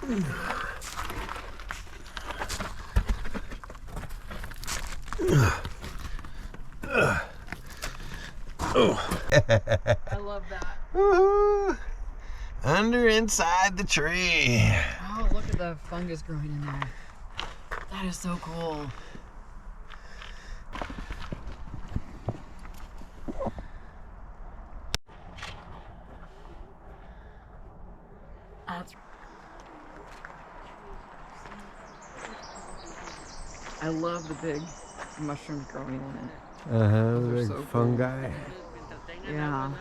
I love that. Woo-hoo. Under inside the tree. Oh, look at the fungus growing in there. That is so cool. I love the big mushrooms growing in it. The Those are big so cool. fungi. Yeah.